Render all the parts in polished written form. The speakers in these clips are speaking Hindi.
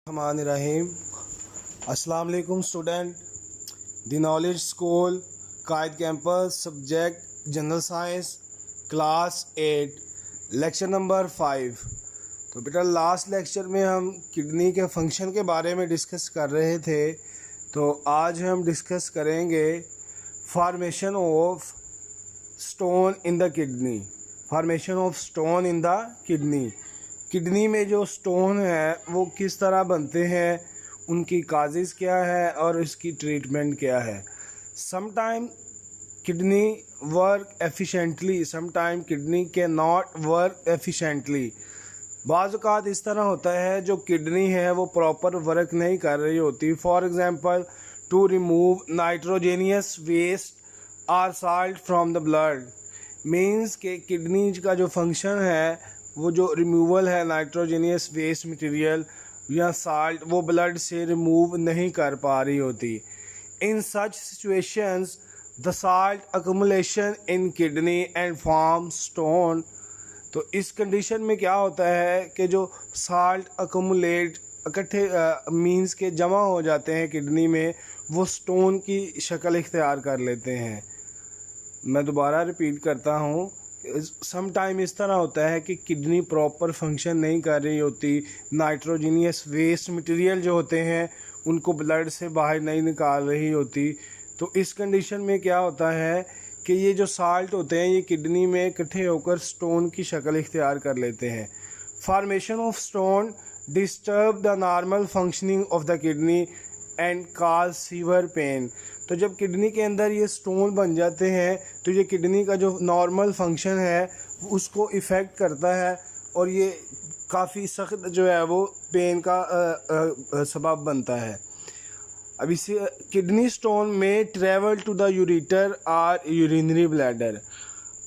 रहीम। अस्सलाम वालेकुम student. The knowledge school Quaid campus, subject general science, class 8, lecture number 5। तो बेटा लास्ट लेक्चर में हम किडनी के फंक्शन के बारे में डिस्कस कर रहे थे। तो आज हम डिस्कस करेंगे formation of stone in the kidney. Formation of stone in the kidney. Kidney में जो स्टोन है वो किस तरह बनते हैं, उनकी काजेज़ क्या है और इसकी ट्रीटमेंट क्या है। Sometime kidney work efficiently, sometime kidney can not work efficiently. बाज़ औक़ात इस तरह होता है जो किडनी है वो प्रॉपर वर्क नहीं कर रही होती। For example, to remove nitrogenous waste or salt from the blood. Means के किडनी का जो फंक्शन है वो जो रिमूवल है नाइट्रोजेनियस वेस्ट मटेरियल या साल्ट, वो ब्लड से रिमूव नहीं कर पा रही होती। In such situations the salt accumulation in kidney and form stone. तो इस कंडीशन में क्या होता है कि जो साल्ट अक्यूमुलेट इकट्ठे मीन्स के जमा हो जाते हैं किडनी में, वो स्टोन की शक्ल इख्तियार कर लेते हैं। मैं दोबारा रिपीट करता हूँ, सम टाइम इस तरह होता है कि किडनी प्रॉपर फंक्शन नहीं कर रही होती, नाइट्रोजीनियस वेस्ट मटेरियल जो होते हैं उनको ब्लड से बाहर नहीं निकाल रही होती। तो इस कंडीशन में क्या होता है कि ये जो साल्ट होते हैं ये किडनी में इकट्ठे होकर स्टोन की शक्ल इख्तियार कर लेते हैं। Formation of stone disturb the normal functioning of the kidney and cause severe pain. तो जब किडनी के अंदर ये स्टोन बन जाते हैं तो ये किडनी का जो नॉर्मल फंक्शन है उसको इफ़ेक्ट करता है और ये काफ़ी सख्त जो है वो पेन का सबब बनता है। अब इसे किडनी स्टोन में ट्रेवल टू द यूरेटर और यूरिनरी ब्लैडर।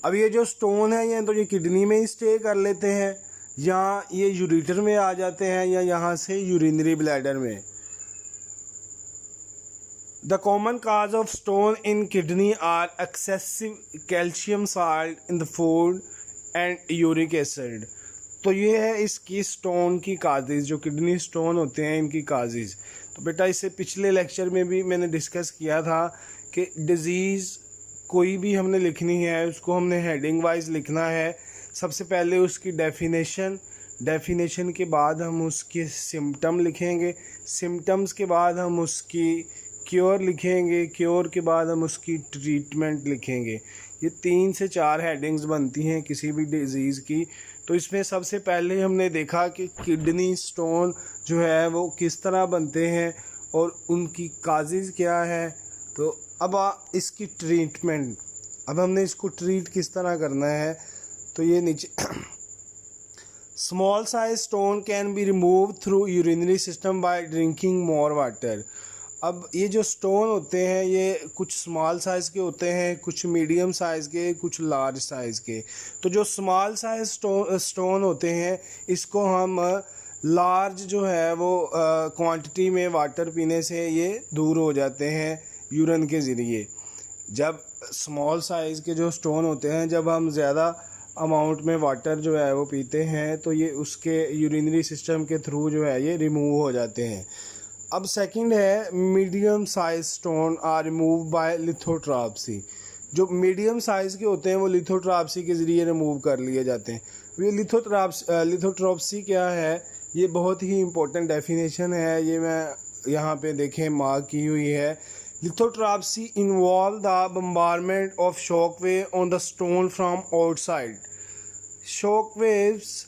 अब ये जो स्टोन है ये तो ये किडनी में ही स्टे कर लेते हैं या ये यूरेटर में आ जाते हैं या यहाँ से यूरिनरी ब्लैडर में। The common cause of stone in kidney are excessive calcium salt in the food and uric acid। तो ये है इसकी स्टोन की काजेज़, जो किडनी स्टोन होते हैं इनकी काजेज़। तो बेटा इससे पिछले लेक्चर में भी मैंने डिस्कस किया था कि डिज़ीज़ कोई भी हमने लिखनी है उसको हमने हेडिंग वाइज लिखना है। सबसे पहले उसकी डेफिनेशन के बाद हम उसके सिम्टम लिखेंगे, सिम्टम्स के बाद हम उसकी क्योर लिखेंगे, क्योर के बाद हम उसकी ट्रीटमेंट लिखेंगे। ये 3 से 4 हेडिंग्स बनती हैं किसी भी डिज़ीज़ की। तो इसमें सबसे पहले हमने देखा कि किडनी स्टोन जो है वो किस तरह बनते हैं और उनकी काजेज़ क्या है। तो अब इसकी ट्रीटमेंट, अब हमने इसको ट्रीट किस तरह करना है। तो ये नीचे small size stone can be remove through urinary system by drinking more water. अब ये जो स्टोन होते हैं ये कुछ स्मॉल साइज़ के होते हैं, कुछ मीडियम साइज़ के, कुछ लार्ज साइज़ के। तो जो स्मॉल साइज स्टोन होते हैं इसको हम लार्ज जो है वो क्वांटिटी में वाटर पीने से ये दूर हो जाते हैं यूरिन के ज़रिए। जब स्मॉल साइज़ के जो स्टोन होते हैं जब हम ज़्यादा अमाउंट में वाटर जो है वो पीते हैं तो ये उसके यूरिनरी सिस्टम के थ्रू जो है ये रिमूव हो जाते हैं। अब सेकंड है medium size stone are remove by lithotripsy. जो मीडियम साइज़ के होते हैं वो लिथोट्राप्सी के ज़रिए रिमूव कर लिए जाते हैं। ये लिथोट्राप्सी क्या है, ये बहुत ही इम्पोर्टेंट डेफिनेशन है। ये मैं यहाँ पे देखें मार्क की हुई है। Lithotripsy involve the bombardment of shock wave on the stone from outside. Shock waves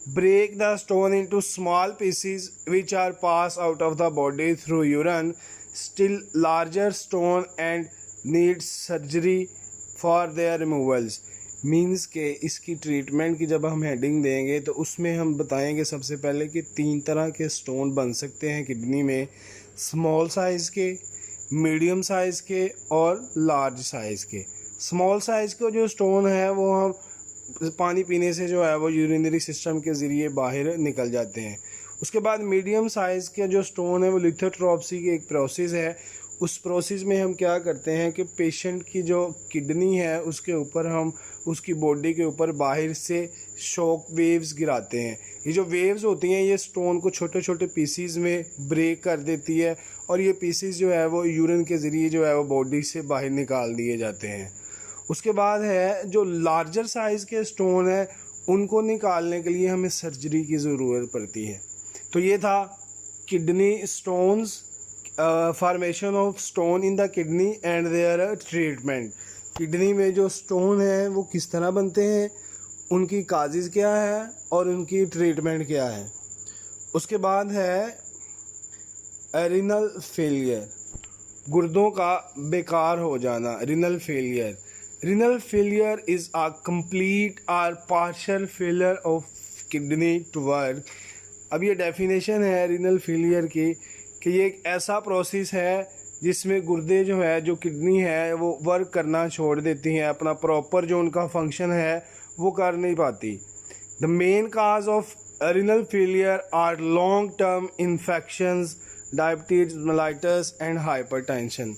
break the stone into small pieces which are passed out of the body through urine. Still larger stone and need surgery for their removals। Means के इसकी ट्रीटमेंट की जब हम हेडिंग देंगे तो उसमें हम बताएंगे सबसे पहले कि 3 तरह के स्टोन बन सकते हैं किडनी में, स्मॉल साइज़ के, मीडियम साइज़ के और लार्ज साइज़ के। स्मॉल साइज़ के जो स्टोन है वो हम पानी पीने से जो है वो यूरिनरी सिस्टम के ज़रिए बाहर निकल जाते हैं। उसके बाद मीडियम साइज़ के जो स्टोन है वो लिथोट्राप्सी की एक प्रोसेस है। उस प्रोसेस में हम क्या करते हैं कि पेशेंट की जो किडनी है उसके ऊपर हम उसकी बॉडी के ऊपर बाहर से शॉक वेव्स गिराते हैं। ये जो वेव्स होती हैं ये स्टोन को छोटे छोटे पीसीज में ब्रेक कर देती है और ये पीसीज जो है वो यूरिन के ज़रिए जो है वो बॉडी से बाहर निकाल दिए जाते हैं। उसके बाद है जो लार्जर साइज़ के स्टोन है उनको निकालने के लिए हमें सर्जरी की ज़रूरत पड़ती है। तो ये था kidney stones, formation of stone in the kidney and their treatment. Kidney में जो स्टोन है वो किस तरह बनते हैं, उनकी काजेज़ क्या है और उनकी ट्रीटमेंट क्या है। उसके बाद है रीनल फेलियर, गुर्दों का बेकार हो जाना। Renal failure, renal failure is a complete और partial failure of kidney to work. अब ये डेफिनेशन है रीनल फेलियर की कि ये एक ऐसा प्रोसेस है जिसमें गुर्दे जो है, जो किडनी है, वो वर्क करना छोड़ देती हैं, अपना प्रॉपर जो उनका फंक्शन है वो कर नहीं पाती। The main cause of renal failure are long term infections, diabetes mellitus and hypertension.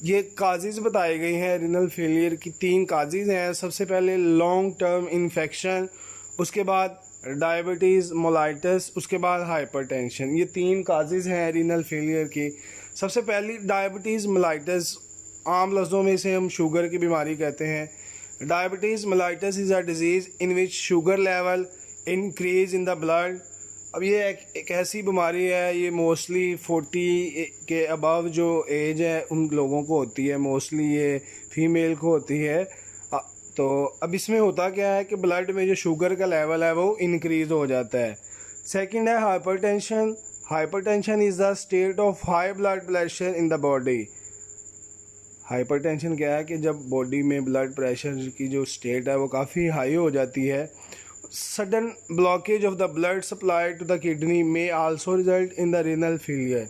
ये काजेज़ बताई गई हैं रीनल फेलियर की। 3 काजेज़ हैं। सबसे पहले लॉन्ग टर्म इन्फेक्शन, उसके बाद डायबिटीज़ मोलाइटस, उसके बाद हाइपरटेंशन। ये 3 काजेज़ हैं रीनल फेलियर की। सबसे पहली डायबिटीज़ मोलाइटस, आम लफ्ज़ों में इसे हम शुगर की बीमारी कहते हैं। Diabetes mellitus is a disease in which sugar level increase in the blood. अब ये एक ऐसी बीमारी है, ये मोस्टली 40 के अबव जो एज है उन लोगों को होती है, मोस्टली ये फीमेल को होती है। तो अब इसमें होता क्या है कि ब्लड में जो शुगर का लेवल है वो इंक्रीज़ हो जाता है। सेकंड है hypertension. Hypertension is the state of high blood pressure in the body. Hypertension क्या है कि जब बॉडी में ब्लड प्रेशर की जो स्टेट है वो काफ़ी हाई हो जाती है। Sudden blockage of the blood supply to the kidney may also result in the renal failure.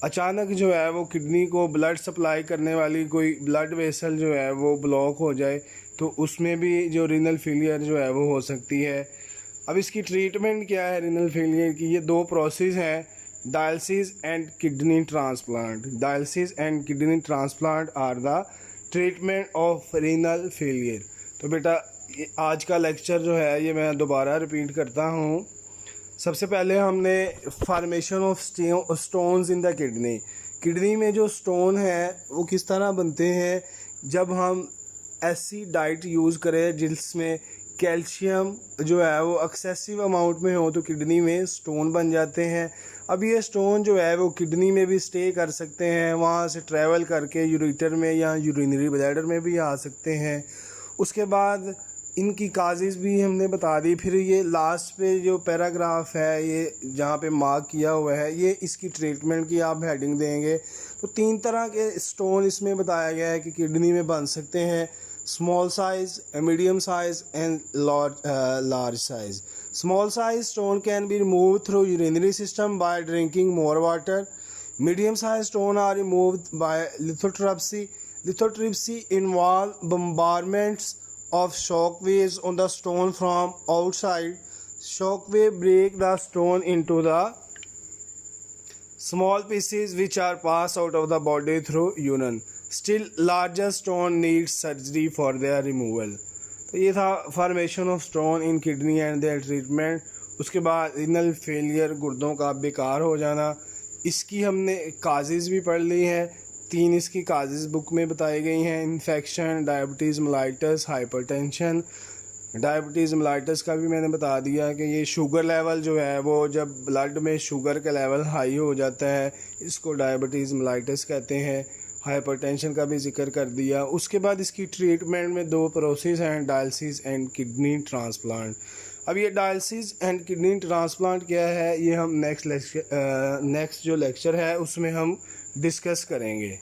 अचानक जो है वो किडनी को ब्लड सप्लाई करने वाली कोई ब्लड वेसल जो है वो ब्लॉक हो जाए तो उसमें भी जो रीनल फेलियर जो है वो हो सकती है। अब इसकी ट्रीटमेंट क्या है रीनल फेलियर की? ये 2 प्रोसेस हैं, dialysis and kidney transplant. Dialysis and kidney transplant are the treatment of renal failure. तो बेटा आज का लेक्चर जो है ये मैं दोबारा रिपीट करता हूँ। सबसे पहले हमने formation of stones in the kidney. Kidney में जो स्टोन है वो किस तरह बनते हैं, जब हम ऐसी डाइट यूज़ करें जिसमें कैल्शियम जो है वो एक्सेसिव अमाउंट में हो तो किडनी में स्टोन बन जाते हैं। अब ये स्टोन जो है वो किडनी में भी स्टे कर सकते हैं, वहाँ से ट्रैवल करके यूरेटर में या यूरिनरी ब्लैडर में भी आ सकते हैं। उसके बाद इनकी काजेज़ भी हमने बता दी। फिर ये लास्ट पे जो पैराग्राफ है ये जहाँ पे मार्क किया हुआ है ये इसकी ट्रीटमेंट की आप हेडिंग देंगे। तो 3 तरह के स्टोन इसमें बताया गया है कि किडनी में बन सकते हैं, small size, medium size and large size. Small size stone can be remove through urinary system by drinking more water. Medium size stone are removed by lithotripsy. Lithotripsy involve bombardments of shock waves on the stone from outside. Shock wave break the stone into the small pieces which are passed out of the body through urine. Still larger stone needs surgery for their removal. तो ये था formation of stone in kidney and their treatment. उसके बाद रीनल फेलियर, गुर्दों का बेकार हो जाना, इसकी हमने काजेज़ भी पढ़ ली हैं। 3 इसकी काजेज़ बुक में बताई गई हैं, infection, diabetes mellitus, hypertension. Diabetes mellitus का भी मैंने बता दिया कि ये शुगर लेवल जो है वो जब ब्लड में शुगर का लेवल हाई हो जाता है इसको डायबिटीज़ मेलाइटस कहते हैं। हाइपरटेंशन का भी जिक्र कर दिया। उसके बाद इसकी ट्रीटमेंट में 2 प्रोसेस हैं, डायलिसिस एंड किडनी ट्रांसप्लांट। अब ये डायलिसिस एंड किडनी ट्रांसप्लांट क्या है ये हम नेक्स्ट जो लेक्चर है उसमें हम डिस्कस करेंगे।